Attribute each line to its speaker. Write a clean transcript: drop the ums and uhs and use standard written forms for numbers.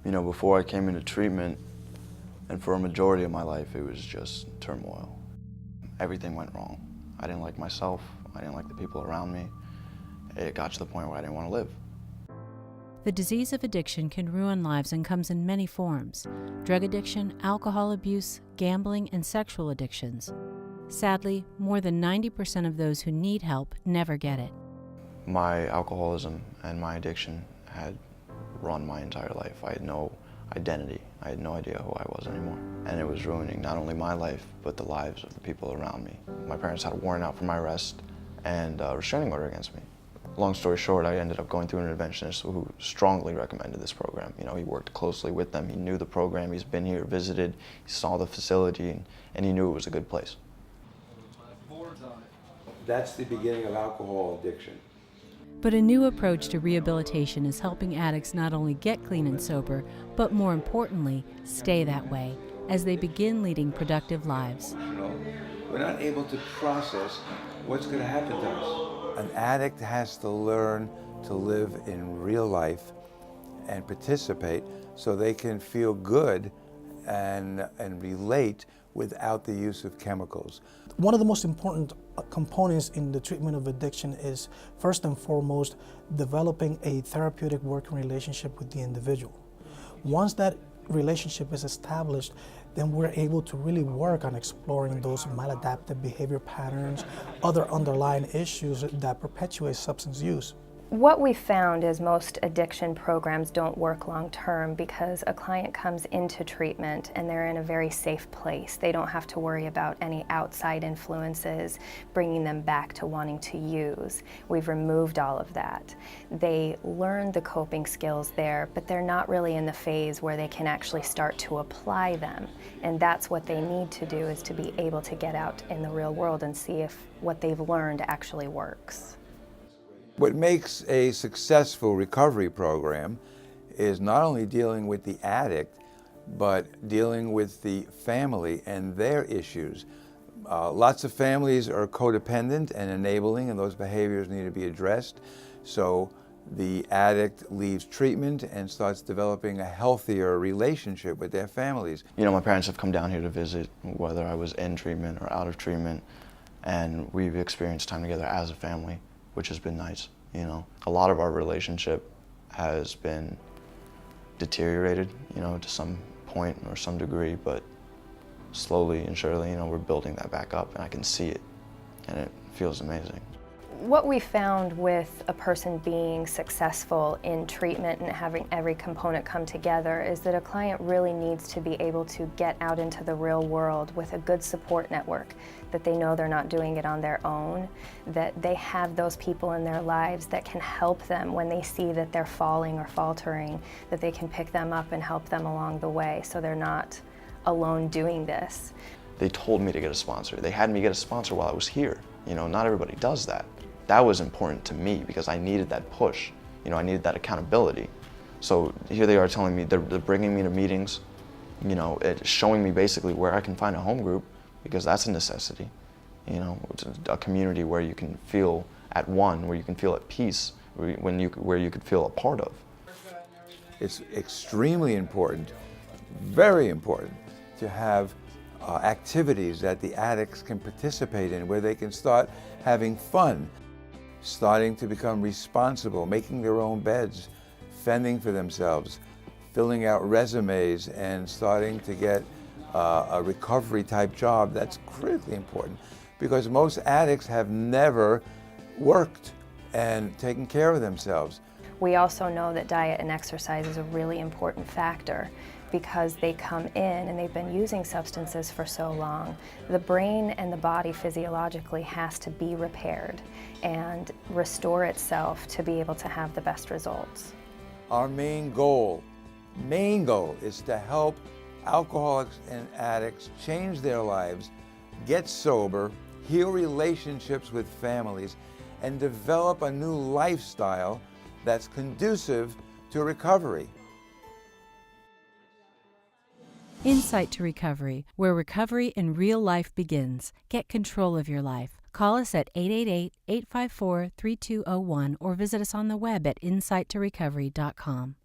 Speaker 1: You know, before I came into treatment, and for a majority of my life, it was just turmoil. Everything went wrong. I didn't like myself. I didn't like the people around me. It got to the point where I didn't want to live.
Speaker 2: The disease of addiction can ruin lives and comes in many forms: drug addiction, alcohol abuse, gambling, and sexual addictions. Sadly, more than 90% of those who need help never get it.
Speaker 1: My alcoholism and my addiction had run my entire life. I had no identity. I had no idea who I was anymore. And it was ruining not only my life, but the lives of the people around me. My parents had a warrant out for my arrest and a restraining order against me. Long story short, I ended up going through an interventionist who strongly recommended this program. You know, he worked closely with them. He knew the program. He's been here, visited, he saw the facility, and he knew it was a good place.
Speaker 3: That's the beginning of alcohol addiction.
Speaker 2: But a new approach to rehabilitation is helping addicts not only get clean and sober, but more importantly, stay that way as they begin leading productive lives.
Speaker 3: We're not able to process what's going to happen to us. An addict has to learn to live in real life and participate so they can feel good and relate without the use of chemicals.
Speaker 4: One of the most important components in the treatment of addiction is, first and foremost, developing a therapeutic working relationship with the individual. Once that relationship is established, then we're able to really work on exploring those maladaptive behavior patterns, other underlying issues that perpetuate substance use.
Speaker 5: What we found is most addiction programs don't work long term because a client comes into treatment and they're in a very safe place. They don't have to worry about any outside influences bringing them back to wanting to use. We've removed all of that. They learn the coping skills there, but they're not really in the phase where they can actually start to apply them. And that's what they need to do, is to be able to get out in the real world and see if what they've learned actually works.
Speaker 3: What makes a successful recovery program is not only dealing with the addict, but dealing with the family and their issues. Lots of families are codependent and enabling, and those behaviors need to be addressed. So the addict leaves treatment and starts developing a healthier relationship with their families.
Speaker 1: You know, my parents have come down here to visit, whether I was in treatment or out of treatment, and we've experienced time together as a family, which has been nice. You know, a lot of our relationship has been deteriorated, you know, to some point or some degree, but slowly and surely, you know, we're building that back up, and I can see it, and it feels amazing.
Speaker 5: What we found with a person being successful in treatment and having every component come together is that a client really needs to be able to get out into the real world with a good support network, that they know they're not doing it on their own, that they have those people in their lives that can help them when they see that they're falling or faltering, that they can pick them up and help them along the way so they're not alone doing this.
Speaker 1: They told me to get a sponsor. They had me get a sponsor while I was here. You know, not everybody does that. That was important to me because I needed that push. You know, I needed that accountability. So here they are telling me, they're bringing me to meetings, you know, it's showing me basically where I can find a home group, because that's a necessity. You know, it's a community where you can feel at one, where you can feel at peace, where you could feel a part of.
Speaker 3: It's extremely important, very important, to have activities that the addicts can participate in, where they can start having fun, starting to become responsible, making their own beds, fending for themselves, filling out resumes, and starting to get a recovery type job. That's critically important, because most addicts have never worked and taken care of themselves.
Speaker 5: We also know that diet and exercise is a really important factor, because they come in and they've been using substances for so long. The brain and the body physiologically has to be repaired and restore itself to be able to have the best results.
Speaker 3: Our main goal is to help alcoholics and addicts change their lives, get sober, heal relationships with families, and develop a new lifestyle that's conducive to recovery.
Speaker 2: Insight to Recovery, where recovery in real life begins. Get control of your life. Call us at 888-854-3201 or visit us on the web at insighttorecovery.com.